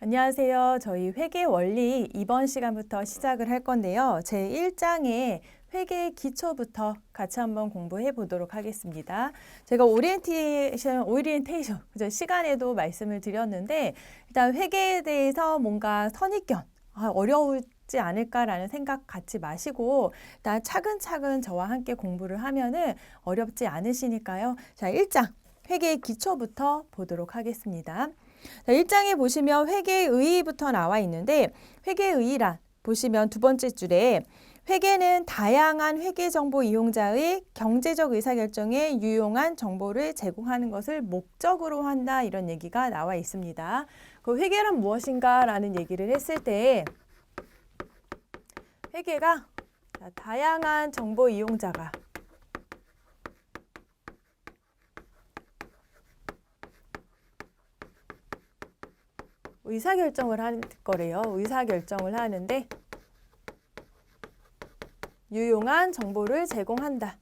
안녕하세요. 저희 회계 원리 이번 시간부터 시작을 할 건데요. 제 1장의 회계 기초부터 같이 한번 공부해 보도록 하겠습니다. 제가 오리엔테이션 그죠? 시간에도 말씀을 드렸는데 일단 회계에 대해서 뭔가 선입견, 어려울지 않을까라는 생각 갖지 마시고 일단 차근차근 저와 함께 공부를 하면은 어렵지 않으시니까요. 자, 1장 회계의 기초부터 보도록 하겠습니다. 자, 1장에 보시면 회계의의부터 나와 있는데 회계의의란 보시면 두 번째 줄에 회계는 다양한 회계정보 이용자의 경제적 의사결정에 유용한 정보를 제공하는 것을 목적으로 한다 이런 얘기가 나와 있습니다. 그 회계란 무엇인가 라는 얘기를 했을 때 회계가 다양한 정보 이용자가 의사결정을 하는 거래요. 의사결정을 하는데 유용한 정보를 제공한다.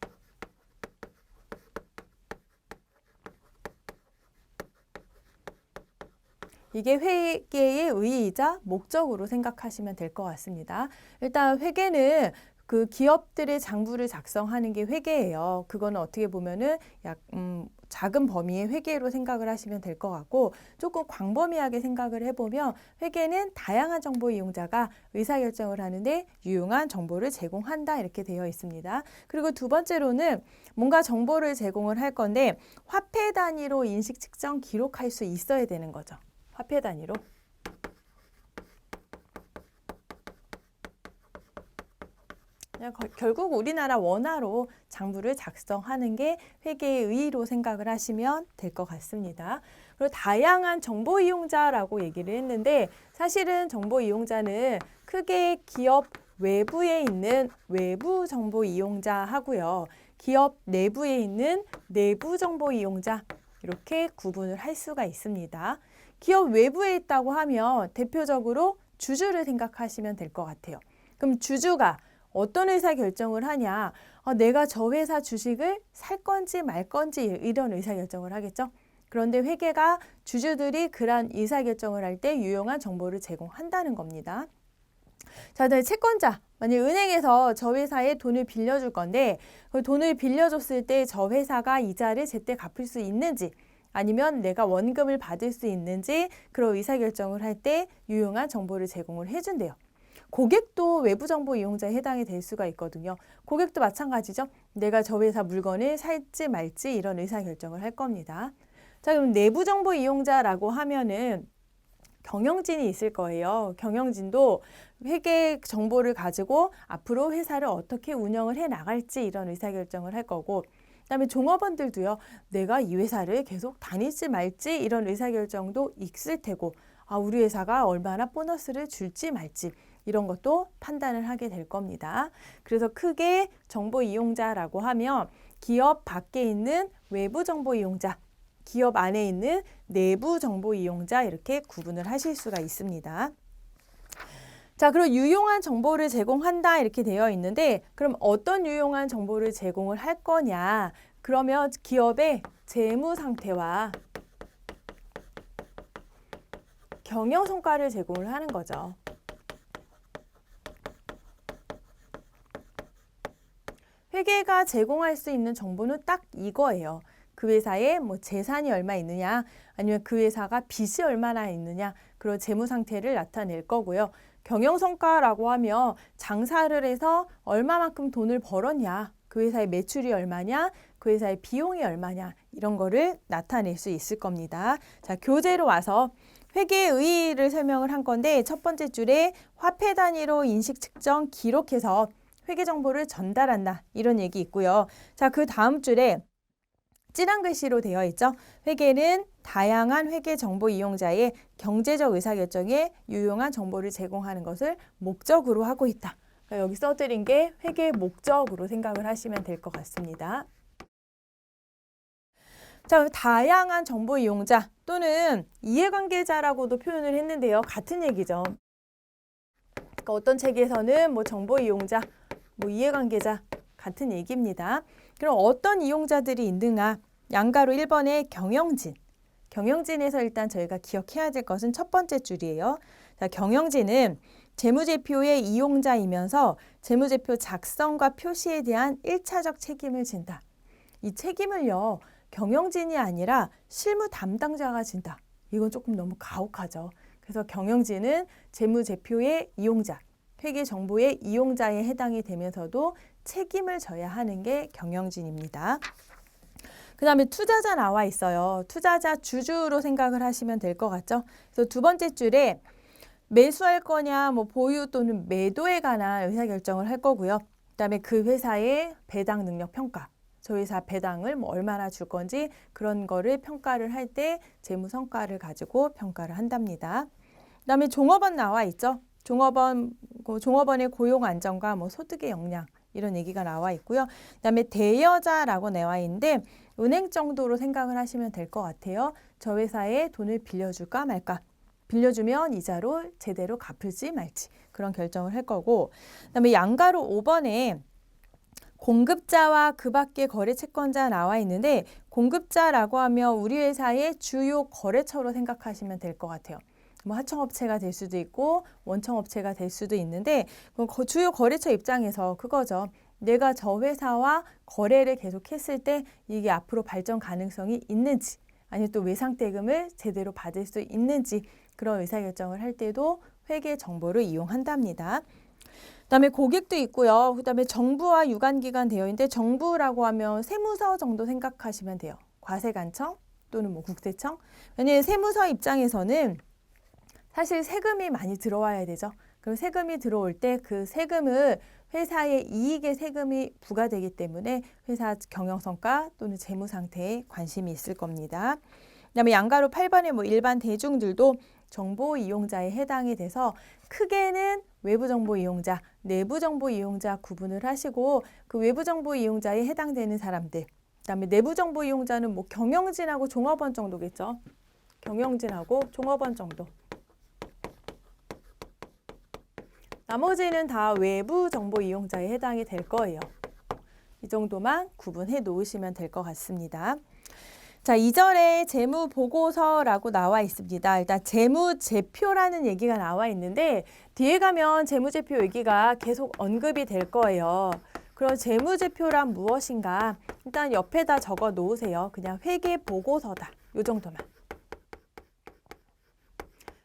이게 회계의 의의이자 목적으로 생각하시면 될 것 같습니다. 일단 회계는 그 기업들의 장부를 작성하는 게 회계예요. 그거는 어떻게 보면은 작은 범위의 회계로 생각을 하시면 될 것 같고 조금 광범위하게 생각을 해보면 회계는 다양한 정보 이용자가 의사결정을 하는데 유용한 정보를 제공한다 이렇게 되어 있습니다. 그리고 두 번째로는 뭔가 정보를 제공을 할 건데 화폐 단위로 인식 측정 기록할 수 있어야 되는 거죠. 화폐 단위로. 결국 우리나라 원화로 장부를 작성하는 게 회계의 의의로 생각을 하시면 될 것 같습니다. 그리고 다양한 정보 이용자라고 얘기를 했는데 사실은 정보 이용자는 크게 기업 외부에 있는 외부 정보 이용자 하고요. 기업 내부에 있는 내부 정보 이용자 이렇게 구분을 할 수가 있습니다. 기업 외부에 있다고 하면 대표적으로 주주를 생각하시면 될 것 같아요. 그럼 주주가 어떤 의사결정을 하냐? 내가 저 회사 주식을 살 건지 말 건지 이런 의사결정을 하겠죠. 그런데 회계가 주주들이 그런 의사결정을 할 때 유용한 정보를 제공한다는 겁니다. 자, 다음에 채권자. 만약 은행에서 저 회사에 돈을 빌려줄 건데 그 돈을 빌려줬을 때 저 회사가 이자를 제때 갚을 수 있는지 아니면 내가 원금을 받을 수 있는지 그런 의사결정을 할 때 유용한 정보를 제공을 해준대요. 고객도 외부 정보 이용자에 해당이 될 수가 있거든요. 고객도 마찬가지죠. 내가 저 회사 물건을 살지 말지 이런 의사결정을 할 겁니다. 자, 그럼 내부 정보 이용자라고 하면은 경영진이 있을 거예요. 경영진도 회계 정보를 가지고 앞으로 회사를 어떻게 운영을 해 나갈지 이런 의사결정을 할 거고 그다음에 종업원들도요. 내가 이 회사를 계속 다닐지 말지 이런 의사결정도 있을 테고 우리 회사가 얼마나 보너스를 줄지 말지 이런 것도 판단을 하게 될 겁니다. 그래서 크게 정보 이용자라고 하면 기업 밖에 있는 외부 정보 이용자, 기업 안에 있는 내부 정보 이용자 이렇게 구분을 하실 수가 있습니다. 자, 그리고 유용한 정보를 제공한다 이렇게 되어 있는데 그럼 어떤 유용한 정보를 제공을 할 거냐? 그러면 기업의 재무 상태와 경영 성과를 제공을 하는 거죠. 회계가 제공할 수 있는 정보는 딱 이거예요. 그 회사에 재산이 얼마 있느냐, 아니면 그 회사가 빚이 얼마나 있느냐, 그런 재무 상태를 나타낼 거고요. 경영 성과라고 하면 장사를 해서 얼마만큼 돈을 벌었냐, 그 회사의 매출이 얼마냐, 그 회사의 비용이 얼마냐, 이런 거를 나타낼 수 있을 겁니다. 자, 교재로 와서 회계의 의의를 설명을 한 건데 첫 번째 줄에 화폐 단위로 인식 측정 기록해서 회계 정보를 전달한다 이런 얘기 있고요. 자, 그 다음 줄에 진한 글씨로 되어 있죠. 회계는 다양한 회계 정보 이용자의 경제적 의사결정에 유용한 정보를 제공하는 것을 목적으로 하고 있다. 그러니까 여기 써드린 게 회계의 목적으로 생각을 하시면 될 것 같습니다. 자, 다양한 정보 이용자 또는 이해관계자라고도 표현을 했는데요. 같은 얘기죠. 그러니까 어떤 책에서는 정보 이용자, 이해관계자 같은 얘기입니다. 그럼 어떤 이용자들이 있는가? 양가로 1번에 경영진. 경영진에서 일단 저희가 기억해야 될 것은 첫 번째 줄이에요. 자, 경영진은 재무제표의 이용자이면서 재무제표 작성과 표시에 대한 1차적 책임을 진다. 이 책임을요, 경영진이 아니라 실무 담당자가 진다. 이건 조금 너무 가혹하죠. 그래서 경영진은 재무제표의 이용자, 회계정보의 이용자에 해당이 되면서도 책임을 져야 하는 게 경영진입니다. 그 다음에 투자자 나와 있어요. 투자자 주주로 생각을 하시면 될 것 같죠? 그래서 두 번째 줄에 매수할 거냐, 뭐 보유 또는 매도에 관한 의사결정을 할 거고요. 그 다음에 그 회사의 배당 능력 평가. 저 회사 배당을 뭐 얼마나 줄 건지 그런 거를 평가를 할 때 재무 성과를 가지고 평가를 한답니다. 그 다음에 종업원 나와 있죠. 종업원의 고용 안정과 뭐 소득의 역량 이런 얘기가 나와 있고요. 그 다음에 대여자라고 나와 있는데 은행 정도로 생각을 하시면 될 것 같아요. 저 회사에 돈을 빌려줄까 말까. 빌려주면 이자로 제대로 갚을지 말지 그런 결정을 할 거고, 그다음에 양가로 5번에 공급자와 그 밖의 거래 채권자 나와 있는데 공급자라고 하면 우리 회사의 주요 거래처로 생각하시면 될 것 같아요. 뭐 하청업체가 될 수도 있고 원청업체가 될 수도 있는데 주요 거래처 입장에서 그거죠. 내가 저 회사와 거래를 계속했을 때 이게 앞으로 발전 가능성이 있는지 아니면 또 외상대금을 제대로 받을 수 있는지 그런 의사결정을 할 때도 회계 정보를 이용한답니다. 그다음에 고객도 있고요. 그다음에 정부와 유관기관 되어 있는데 정부라고 하면 세무서 정도 생각하시면 돼요. 과세관청 또는 뭐 국세청. 왜냐하면 세무서 입장에서는 사실 세금이 많이 들어와야 되죠. 그럼 세금이 들어올 때 그 세금을 회사의 이익의 세금이 부과되기 때문에 회사 경영성과 또는 재무 상태에 관심이 있을 겁니다. 그다음에 양가로 8번에 뭐 일반 대중들도 정보 이용자에 해당이 돼서 크게는 외부 정보 이용자, 내부 정보 이용자 구분을 하시고 그 외부 정보 이용자에 해당되는 사람들, 그다음에 내부 정보 이용자는 뭐 경영진하고 종업원 정도겠죠. 경영진하고 종업원 정도. 나머지는 다 외부 정보 이용자에 해당이 될 거예요. 이 정도만 구분해 놓으시면 될 것 같습니다. 자, 2절에 재무보고서라고 나와 있습니다. 일단 재무제표라는 얘기가 나와 있는데 뒤에 가면 재무제표 얘기가 계속 언급이 될 거예요. 그럼 재무제표란 무엇인가? 일단 옆에다 적어 놓으세요. 그냥 회계보고서다. 이 정도만.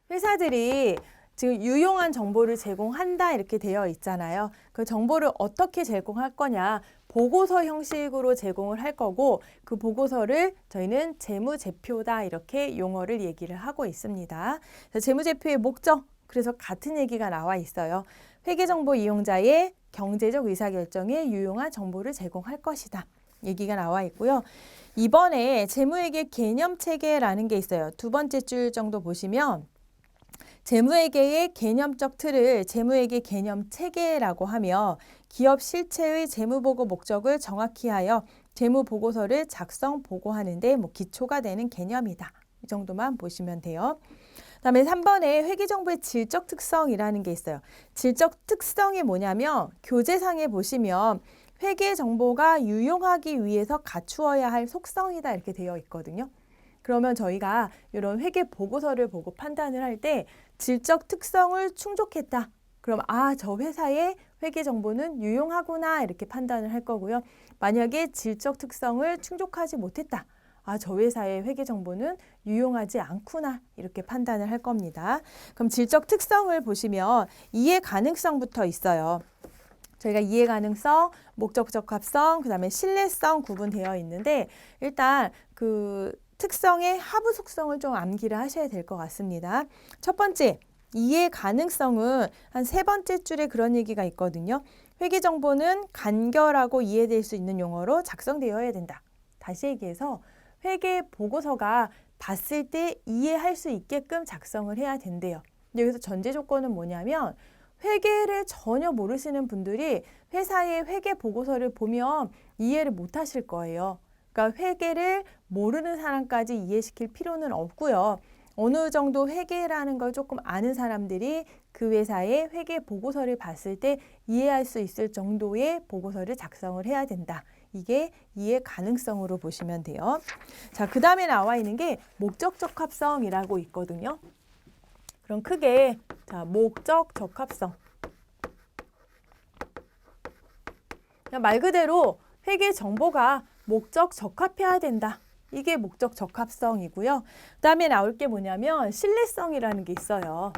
회사들이 지금 유용한 정보를 제공한다 이렇게 되어 있잖아요. 그 정보를 어떻게 제공할 거냐. 보고서 형식으로 제공을 할 거고 그 보고서를 저희는 재무제표다 이렇게 용어를 얘기를 하고 있습니다. 재무제표의 목적, 그래서 같은 얘기가 나와 있어요. 회계정보 이용자의 경제적 의사결정에 유용한 정보를 제공할 것이다. 얘기가 나와 있고요. 이번에 재무회계 개념체계라는 게 있어요. 두 번째 줄 정도 보시면 재무회계의 개념적 틀을 재무회계 개념체계라고 하며 기업 실체의 재무보고 목적을 정확히 하여 재무보고서를 작성, 보고하는 데 기초가 되는 개념이다. 이 정도만 보시면 돼요. 그다음에 3번에 회계정보의 질적 특성이라는 게 있어요. 질적 특성이 뭐냐면 교재상에 보시면 회계정보가 유용하기 위해서 갖추어야 할 속성이다 이렇게 되어 있거든요. 그러면 저희가 이런 회계 보고서를 보고 판단을 할 때 질적 특성을 충족했다. 그럼 저 회사의 회계 정보는 유용하구나 이렇게 판단을 할 거고요. 만약에 질적 특성을 충족하지 못했다. 저 회사의 회계 정보는 유용하지 않구나 이렇게 판단을 할 겁니다. 그럼 질적 특성을 보시면 이해 가능성부터 있어요. 저희가 이해 가능성, 목적 적합성, 그다음에 신뢰성 구분되어 있는데 일단 그 특성의 하부 속성을 좀 암기를 하셔야 될 것 같습니다. 첫 번째, 이해 가능성은 한 세 번째 줄에 그런 얘기가 있거든요. 회계 정보는 간결하고 이해될 수 있는 용어로 작성되어야 된다. 다시 얘기해서 회계 보고서가 봤을 때 이해할 수 있게끔 작성을 해야 된대요. 여기서 전제 조건은 뭐냐면 회계를 전혀 모르시는 분들이 회사의 회계 보고서를 보면 이해를 못 하실 거예요. 그러니까 회계를 모르는 사람까지 이해시킬 필요는 없고요. 어느 정도 회계라는 걸 조금 아는 사람들이 그 회사의 회계 보고서를 봤을 때 이해할 수 있을 정도의 보고서를 작성을 해야 된다. 이게 이해 가능성으로 보시면 돼요. 자, 그 다음에 나와 있는 게 목적 적합성이라고 있거든요. 그럼 크게 자, 목적 적합성. 말 그대로 회계 정보가 목적 적합해야 된다. 이게 목적 적합성이고요. 그 다음에 나올 게 뭐냐면 신뢰성이라는 게 있어요.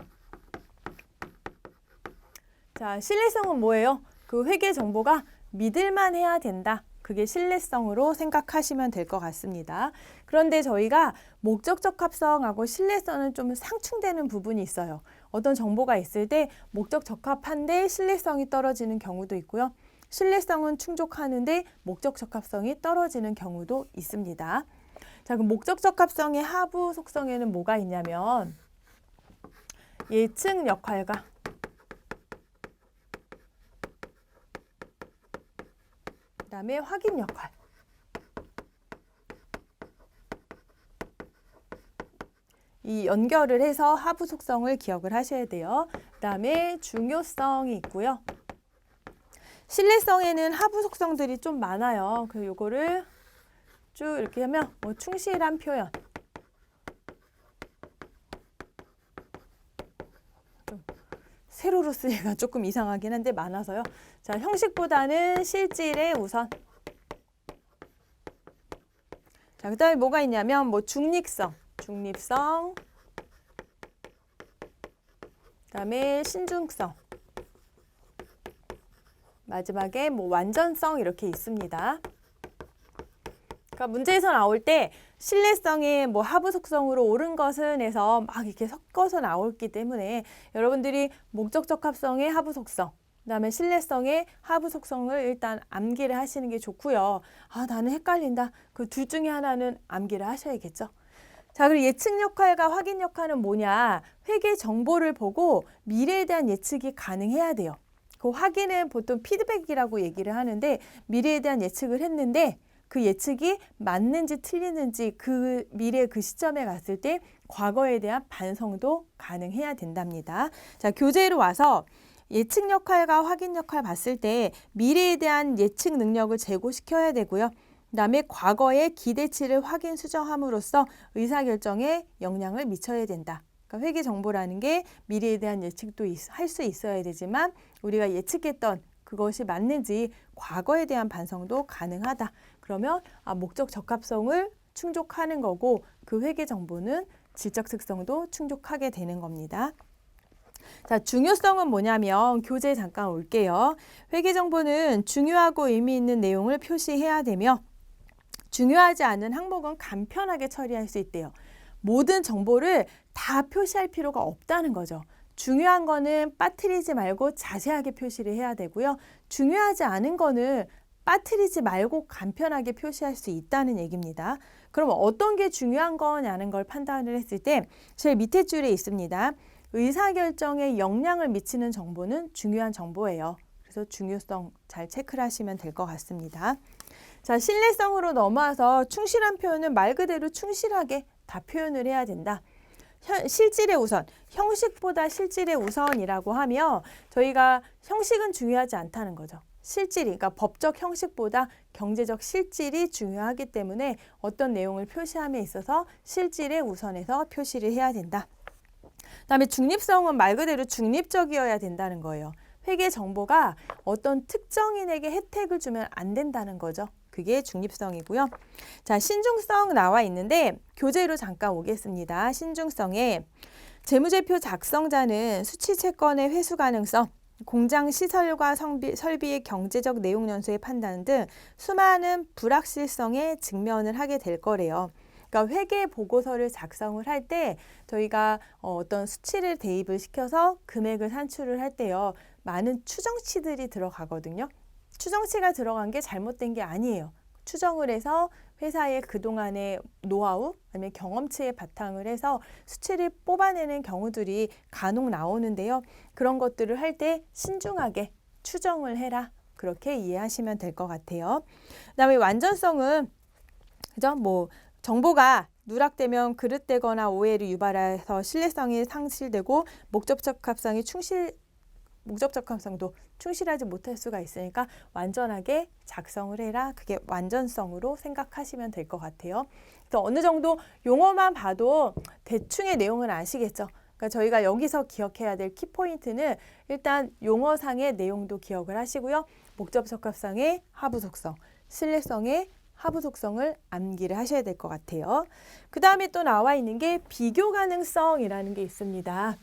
자, 신뢰성은 뭐예요? 그 회계 정보가 믿을만 해야 된다. 그게 신뢰성으로 생각하시면 될 것 같습니다. 그런데 저희가 목적 적합성하고 신뢰성은 좀 상충되는 부분이 있어요. 어떤 정보가 있을 때 목적 적합한데 신뢰성이 떨어지는 경우도 있고요. 신뢰성은 충족하는데 목적 적합성이 떨어지는 경우도 있습니다. 자, 그럼 목적 적합성의 하부 속성에는 뭐가 있냐면 예측 역할과 그다음에 확인 역할. 이 연결을 해서 하부 속성을 기억을 하셔야 돼요. 그다음에 중요성이 있고요. 신뢰성에는 하부 속성들이 좀 많아요. 그래서 요거를 쭉 이렇게 하면 뭐 충실한 표현. 세로로 쓰기가 조금 이상하긴 한데 많아서요. 자, 형식보다는 실질의 우선. 자, 그다음에 뭐가 있냐면 뭐 중립성. 그다음에 신중성. 마지막에 뭐 완전성 이렇게 있습니다. 그러니까 문제에서 나올 때 신뢰성의 뭐 하부 속성으로 옳은 것은 해서 막 이렇게 섞어서 나오기 때문에 여러분들이 목적 적합성의 하부 속성, 그다음에 신뢰성의 하부 속성을 일단 암기를 하시는 게 좋고요. 아, 나는 헷갈린다. 그 둘 중에 하나는 암기를 하셔야겠죠. 자, 그리고 예측 역할과 확인 역할은 뭐냐? 회계 정보를 보고 미래에 대한 예측이 가능해야 돼요. 그 확인은 보통 피드백이라고 얘기를 하는데 미래에 대한 예측을 했는데 그 예측이 맞는지 틀리는지 그 미래 그 시점에 갔을 때 과거에 대한 반성도 가능해야 된답니다. 자, 교재로 와서 예측 역할과 확인 역할 봤을 때 미래에 대한 예측 능력을 제고시켜야 되고요. 그다음에 과거의 기대치를 확인 수정함으로써 의사결정에 영향을 미쳐야 된다. 그러니까 회계 정보라는 게 미래에 대한 예측도 할 수 있어야 되지만 우리가 예측했던 그것이 맞는지 과거에 대한 반성도 가능하다. 그러면 목적 적합성을 충족하는 거고 그 회계 정보는 질적 특성도 충족하게 되는 겁니다. 자, 중요성은 뭐냐면 교재에 잠깐 올게요. 회계 정보는 중요하고 의미 있는 내용을 표시해야 되며 중요하지 않은 항목은 간편하게 처리할 수 있대요. 모든 정보를 다 표시할 필요가 없다는 거죠. 중요한 거는 빠뜨리지 말고 자세하게 표시를 해야 되고요. 중요하지 않은 거는 빠뜨리지 말고 간편하게 표시할 수 있다는 얘기입니다. 그럼 어떤 게 중요한 거냐는 걸 판단을 했을 때 제일 밑에 줄에 있습니다. 의사결정에 영향을 미치는 정보는 중요한 정보예요. 그래서 중요성 잘 체크를 하시면 될 것 같습니다. 자, 신뢰성으로 넘어와서 충실한 표현은 말 그대로 충실하게 다 표현을 해야 된다. 실질의 우선, 형식보다 실질의 우선이라고 하면 저희가 형식은 중요하지 않다는 거죠. 실질이, 그러니까 법적 형식보다 경제적 실질이 중요하기 때문에 어떤 내용을 표시함에 있어서 실질의 우선에서 표시를 해야 된다. 그다음에 중립성은 말 그대로 중립적이어야 된다는 거예요. 회계 정보가 어떤 특정인에게 혜택을 주면 안 된다는 거죠. 그게 중립성이고요. 자, 신중성 나와 있는데 교재로 잠깐 오겠습니다. 신중성에 재무제표 작성자는 수취 채권의 회수 가능성, 공장 시설과 설비의 경제적 내용 연수의 판단 등 수많은 불확실성에 직면을 하게 될 거래요. 그러니까 회계 보고서를 작성을 할 때 저희가 어떤 수치를 대입을 시켜서 금액을 산출을 할 때요. 많은 추정치들이 들어가거든요. 추정치가 들어간 게 잘못된 게 아니에요. 추정을 해서 회사의 그동안의 노하우 아니면 경험치에 바탕을 해서 수치를 뽑아내는 경우들이 간혹 나오는데요. 그런 것들을 할 때 신중하게 추정을 해라. 그렇게 이해하시면 될 것 같아요. 그다음에 완전성은 그죠? 뭐 정보가 누락되면 그릇되거나 오해를 유발해서 신뢰성이 상실되고 목적 적합성이 목적 적합성도 충실하지 못할 수가 있으니까 완전하게 작성을 해라. 그게 완전성으로 생각하시면 될 것 같아요. 그래서 어느 정도 용어만 봐도 대충의 내용은 아시겠죠? 그러니까 저희가 여기서 기억해야 될 키포인트는 일단 용어상의 내용도 기억을 하시고요. 목적 적합성의 하부 속성, 신뢰성의 하부 속성을 암기를 하셔야 될 것 같아요. 그 다음에 또 나와 있는 게 비교 가능성이라는 게 있습니다.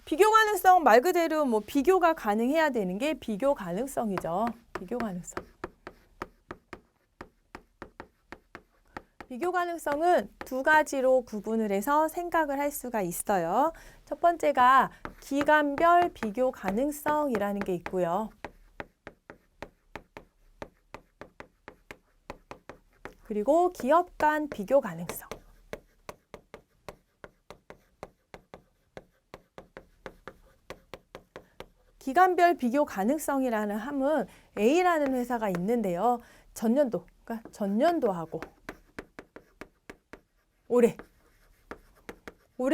비교 가능성 말 그대로 뭐 비교가 가능해야 되는 게 비교 가능성이죠. 비교 가능성. 비교 가능성은 두 가지로 구분을 해서 생각을 할 수가 있어요. 첫 번째가 기간별 비교 가능성이라는 게 있고요. 그리고 기업 간 비교 가능성. 기간별 비교 가능성이라는 함은 A라는 회사가 있는데요. 전년도, 그러니까 전년도하고 올해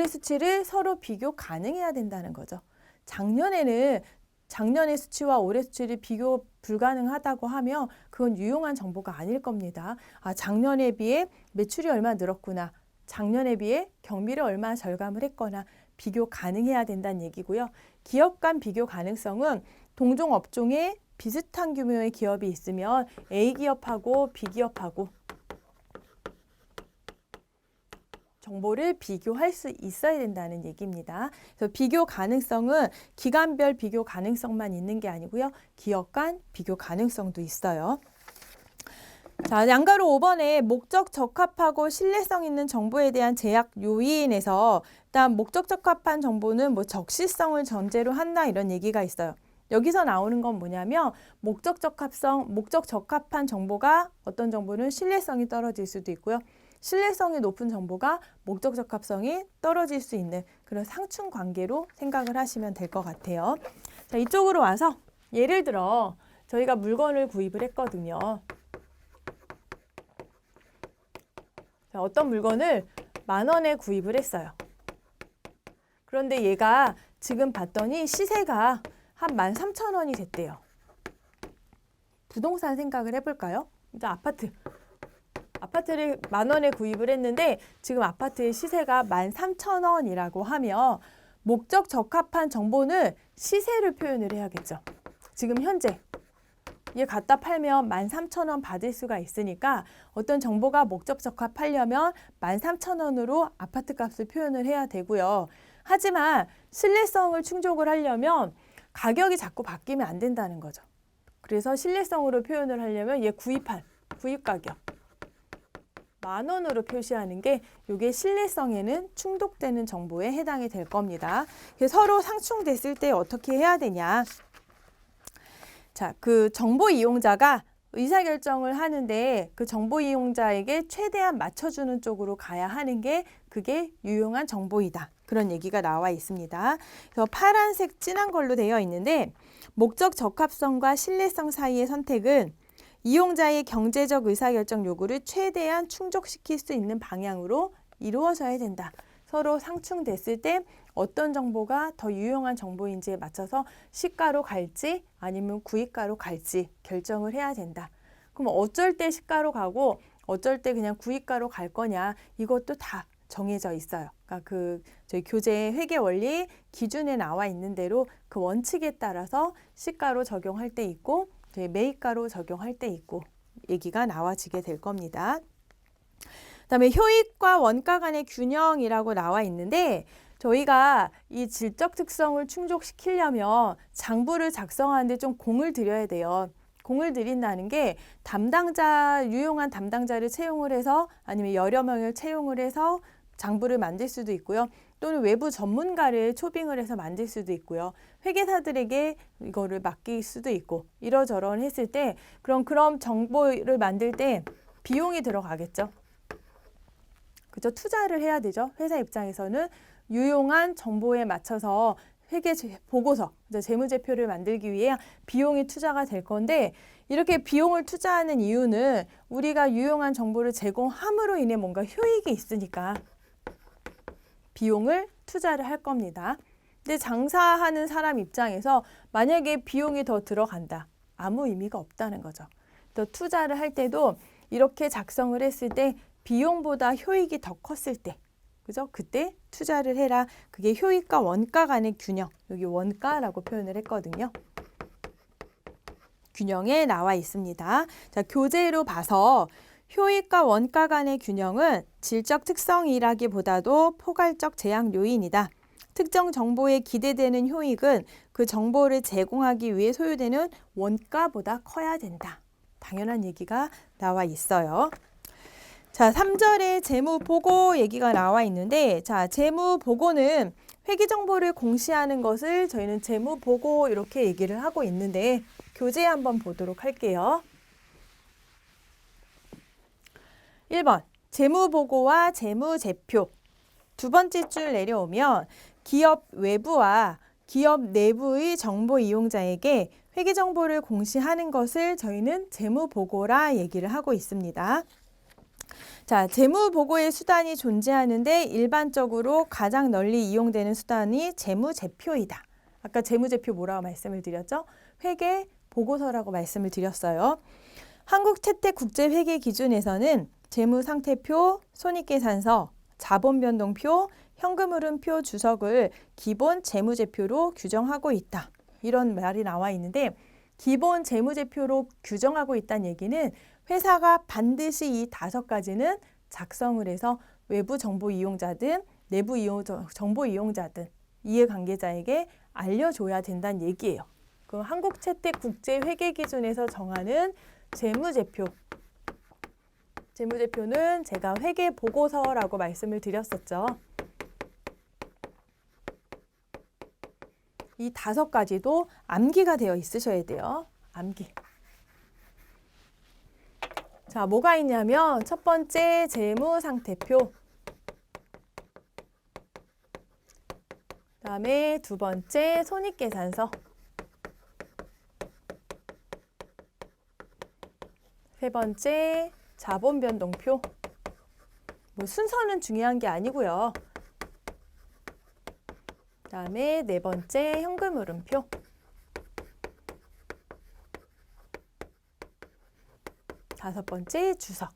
수치를 서로 비교 가능해야 된다는 거죠. 작년에는 작년의 수치와 올해 수치를 비교 불가능하다고 하면 그건 유용한 정보가 아닐 겁니다. 아, 작년에 비해 매출이 얼마 늘었구나. 작년에 비해 경비를 얼마 절감을 했거나 비교 가능해야 된다는 얘기고요. 기업 간 비교 가능성은 동종 업종에 비슷한 규모의 기업이 있으면 A 기업하고 B 기업하고 정보를 비교할 수 있어야 된다는 얘기입니다. 그래서 비교 가능성은 기간별 비교 가능성만 있는 게 아니고요. 기업 간 비교 가능성도 있어요. 자, 양가로 5번에 목적 적합하고 신뢰성 있는 정보에 대한 제약 요인에서 일단 목적 적합한 정보는 뭐 적시성을 전제로 한다 이런 얘기가 있어요. 여기서 나오는 건 뭐냐면 목적 적합한 정보가 어떤 정보는 신뢰성이 떨어질 수도 있고요. 신뢰성이 높은 정보가 목적 적합성이 떨어질 수 있는 그런 상충 관계로 생각을 하시면 될 것 같아요. 자, 이쪽으로 와서 예를 들어 저희가 물건을 구입을 했거든요. 자, 어떤 물건을 10,000원에 구입을 했어요. 그런데 얘가 지금 봤더니 시세가 한 13,000원이 됐대요. 부동산 생각을 해볼까요? 일단 아파트를 10,000원에 구입을 했는데 지금 아파트의 시세가 13,000원이라고 하면 목적 적합한 정보는 시세를 표현을 해야겠죠. 지금 현재 얘 갖다 팔면 13,000원 받을 수가 있으니까 어떤 정보가 목적 적합하려면 13,000원으로 아파트 값을 표현을 해야 되고요. 하지만 신뢰성을 충족을 하려면 가격이 자꾸 바뀌면 안 된다는 거죠. 그래서 신뢰성으로 표현을 하려면 얘 구입 가격 10,000원으로 표시하는 게 이게 신뢰성에는 충족되는 정보에 해당이 될 겁니다. 서로 상충됐을 때 어떻게 해야 되냐. 자, 그 정보 이용자가 의사결정을 하는데 그 정보 이용자에게 최대한 맞춰주는 쪽으로 가야 하는 게 그게 유용한 정보이다. 그런 얘기가 나와 있습니다. 그래서 파란색 진한 걸로 되어 있는데 목적 적합성과 신뢰성 사이의 선택은 이용자의 경제적 의사결정 요구를 최대한 충족시킬 수 있는 방향으로 이루어져야 된다. 서로 상충됐을 때 어떤 정보가 더 유용한 정보인지에 맞춰서 시가로 갈지 아니면 구입가로 갈지 결정을 해야 된다. 그럼 어쩔 때 시가로 가고 어쩔 때 그냥 구입가로 갈 거냐 이것도 다 정해져 있어요. 그러니까 저희 교재 회계 원리 기준에 나와 있는 대로 그 원칙에 따라서 시가로 적용할 때 있고 매입가로 적용할 때 있고 얘기가 나와지게 될 겁니다. 그다음에 효익과 원가 간의 균형이라고 나와 있는데 저희가 이 질적 특성을 충족시키려면 장부를 작성하는데 좀 공을 들여야 돼요. 공을 들인다는 게 유용한 담당자를 채용을 해서 아니면 여러 명을 채용을 해서 장부를 만들 수도 있고요. 또는 외부 전문가를 초빙을 해서 만들 수도 있고요. 회계사들에게 이거를 맡길 수도 있고 이러저런 했을 때 그럼 정보를 만들 때 비용이 들어가겠죠. 그죠? 투자를 해야 되죠. 회사 입장에서는 유용한 정보에 맞춰서 회계 보고서, 재무제표를 만들기 위해 비용이 투자가 될 건데 이렇게 비용을 투자하는 이유는 우리가 유용한 정보를 제공함으로 인해 뭔가 효익이 있으니까 비용을 투자를 할 겁니다. 근데 장사하는 사람 입장에서 만약에 비용이 더 들어간다. 아무 의미가 없다는 거죠. 또 투자를 할 때도 이렇게 작성을 했을 때 비용보다 효익이 더 컸을 때, 그죠? 그때 투자를 해라. 그게 효익과 원가 간의 균형. 여기 원가라고 표현을 했거든요. 균형에 나와 있습니다. 자, 교재로 봐서 효익과 원가 간의 균형은 질적 특성이라기보다도 포괄적 제약 요인이다. 특정 정보에 기대되는 효익은 그 정보를 제공하기 위해 소요되는 원가보다 커야 된다. 당연한 얘기가 나와 있어요. 자, 3절에 재무보고 얘기가 나와 있는데, 자, 재무보고는 회계 정보를 공시하는 것을 저희는 재무보고 이렇게 얘기를 하고 있는데, 교재 한번 보도록 할게요. 1번, 재무보고와 재무제표. 두 번째 줄 내려오면 기업 외부와 기업 내부의 정보 이용자에게 회계 정보를 공시하는 것을 저희는 재무보고라 얘기를 하고 있습니다. 자, 재무보고의 수단이 존재하는데 일반적으로 가장 널리 이용되는 수단이 재무제표이다. 아까 재무제표 뭐라고 말씀을 드렸죠? 회계 보고서라고 말씀을 드렸어요. 한국채택국제회계기준에서는 재무상태표, 손익계산서, 자본변동표, 현금흐름표 주석을 기본 재무제표로 규정하고 있다. 이런 말이 나와 있는데 기본 재무제표로 규정하고 있다는 얘기는 회사가 반드시 이 5가지는 작성을 해서 외부 정보 이용자든 내부 정보 이용자든 이해관계자에게 알려줘야 된다는 얘기예요. 그 한국채택국제회계기준에서 정하는 재무제표. 재무제표는 제가 회계보고서라고 말씀을 드렸었죠. 이 5가지도 암기가 되어 있으셔야 돼요. 암기. 자, 뭐가 있냐면 첫 번째 재무상태표, 그다음에 두 번째 손익계산서, 세 번째 자본변동표. 뭐 순서는 중요한 게 아니고요. 그다음에 네 번째 현금흐름표. 다섯 번째 주석.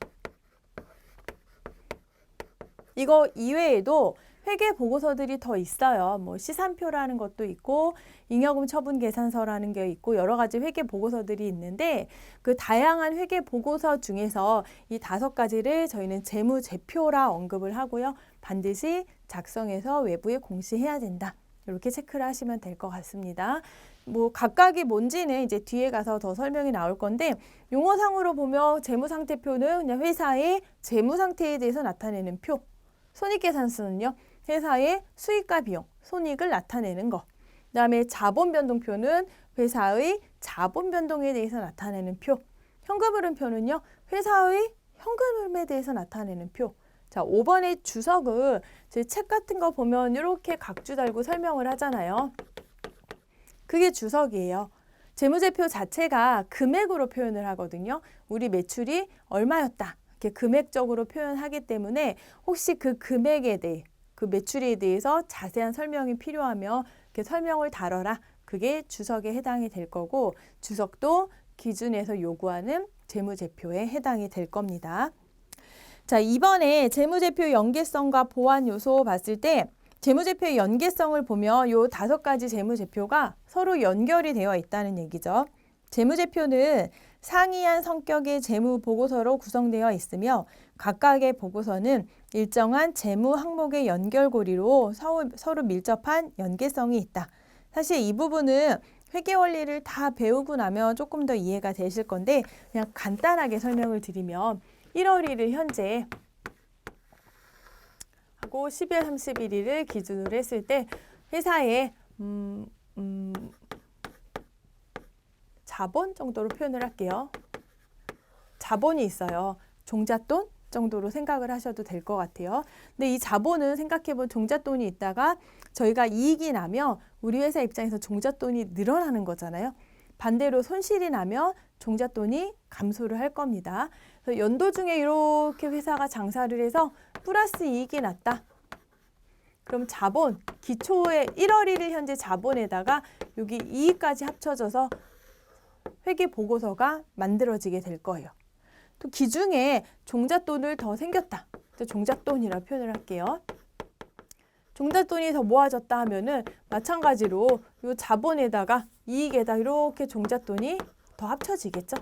이거 이외에도 회계 보고서들이 더 있어요. 뭐 시산표라는 것도 있고 잉여금 처분 계산서라는 게 있고 여러 가지 회계 보고서들이 있는데 그 다양한 회계 보고서 중에서 이 5가지를 저희는 재무제표라 언급을 하고요. 반드시 작성해서 외부에 공시해야 된다. 이렇게 체크를 하시면 될 것 같습니다. 뭐 각각이 뭔지는 이제 뒤에 가서 더 설명이 나올 건데 용어상으로 보면 재무상태표는 그냥 회사의 재무상태에 대해서 나타내는 표. 손익계산서는요. 회사의 수익과 비용, 손익을 나타내는 거. 그다음에 자본변동표는 회사의 자본변동에 대해서 나타내는 표. 현금흐름표는요. 회사의 현금흐름에 대해서 나타내는 표. 자, 5번의 주석은 제 책 같은 거 보면 이렇게 각주 달고 설명을 하잖아요. 그게 주석이에요. 재무제표 자체가 금액으로 표현을 하거든요. 우리 매출이 얼마였다. 이렇게 금액적으로 표현하기 때문에 혹시 그 금액에 대해 그 매출에 대해서 자세한 설명이 필요하면 이렇게 설명을 다뤄라. 그게 주석에 해당이 될 거고 주석도 기준에서 요구하는 재무제표에 해당이 될 겁니다. 자, 이번에 재무제표 연계성과 보완 요소 봤을 때 재무제표의 연계성을 보면 요 5가지 재무제표가 서로 연결이 되어 있다는 얘기죠. 재무제표는 상이한 성격의 재무보고서로 구성되어 있으며 각각의 보고서는 일정한 재무 항목의 연결고리로 서로 밀접한 연계성이 있다. 사실 이 부분은 회계 원리를 다 배우고 나면 조금 더 이해가 되실 건데 그냥 간단하게 설명을 드리면 1월 1일 현재 하고 12월 31일을 기준으로 했을 때 회사의 자본 정도로 표현을 할게요. 자본이 있어요. 종잣돈 정도로 생각을 하셔도 될 것 같아요. 근데 이 자본은 생각해보면 종잣돈이 있다가 저희가 이익이 나면 우리 회사 입장에서 종잣돈이 늘어나는 거잖아요. 반대로 손실이 나면 종잣돈이 감소를 할 겁니다. 그래서 연도 중에 이렇게 회사가 장사를 해서 플러스 이익이 났다. 그럼 자본, 기초의 1월 1일 현재 자본에다가 여기 이익까지 합쳐져서 회계 보고서가 만들어지게 될 거예요. 또 기중에 종잣돈을 더 생겼다. 종잣돈이라 표현을 할게요. 종잣돈이 더 모아졌다 하면은 마찬가지로 이 자본에다가 이익에다 이렇게 종잣돈이 더 합쳐지겠죠.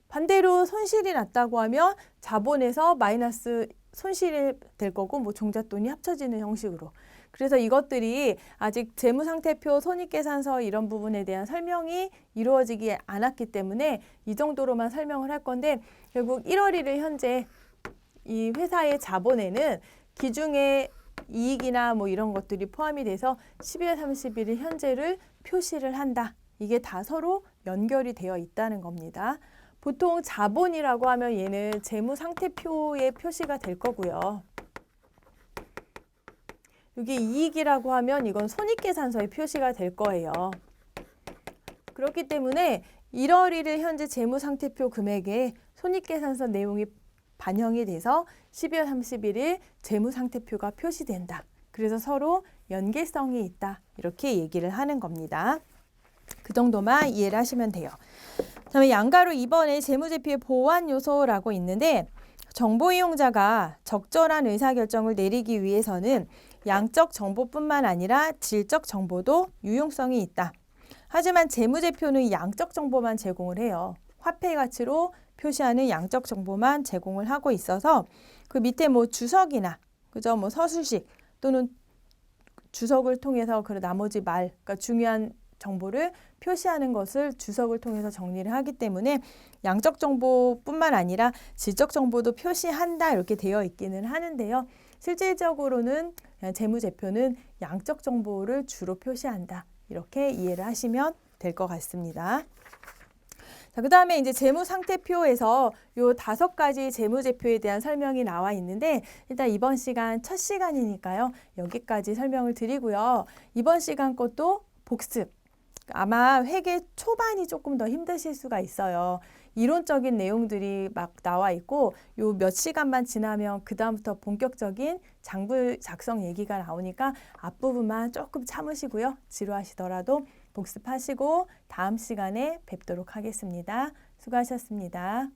반대로 손실이 났다고 하면 자본에서 마이너스 손실이 될 거고 뭐 종잣돈이 합쳐지는 형식으로. 그래서 이것들이 아직 재무상태표, 손익계산서 이런 부분에 대한 설명이 이루어지지 않았기 때문에 이 정도로만 설명을 할 건데 결국 1월 1일 현재 이 회사의 자본에는 기중의 이익이나 뭐 이런 것들이 포함이 돼서 12월 31일 현재를 표시를 한다. 이게 다 서로 연결이 되어 있다는 겁니다. 보통 자본이라고 하면 얘는 재무상태표에 표시가 될 거고요. 여기 이익이라고 하면 이건 손익계산서에 표시가 될 거예요. 그렇기 때문에 1월 1일 현재 재무상태표 금액에 손익계산서 내용이 반영이 돼서 12월 31일 재무상태표가 표시된다. 그래서 서로 연계성이 있다. 이렇게 얘기를 하는 겁니다. 그 정도만 이해를 하시면 돼요. 다음에 양가로 2번에 재무제표의 보완 요소라고 있는데 정보 이용자가 적절한 의사결정을 내리기 위해서는 양적 정보뿐만 아니라 질적 정보도 유용성이 있다. 하지만 재무제표는 양적 정보만 제공을 해요. 화폐 가치로 표시하는 양적 정보만 제공을 하고 있어서 그 밑에 뭐 주석이나 그죠? 뭐 서술식 또는 주석을 통해서 그 나머지 말, 그러니까 중요한 정보를 표시하는 것을 주석을 통해서 정리를 하기 때문에 양적 정보뿐만 아니라 질적 정보도 표시한다 이렇게 되어 있기는 하는데요. 실질적으로는 재무제표는 양적 정보를 주로 표시한다. 이렇게 이해를 하시면 될 것 같습니다. 자, 그 다음에 이제 재무상태표에서 요 5가지 재무제표에 대한 설명이 나와 있는데 일단 이번 시간 첫 시간이니까요. 여기까지 설명을 드리고요. 이번 시간 것도 복습. 아마 회계 초반이 조금 더 힘드실 수가 있어요. 이론적인 내용들이 막 나와 있고 요 몇 시간만 지나면 그 다음부터 본격적인 장부 작성 얘기가 나오니까 앞부분만 조금 참으시고요. 지루하시더라도 복습하시고 다음 시간에 뵙도록 하겠습니다. 수고하셨습니다.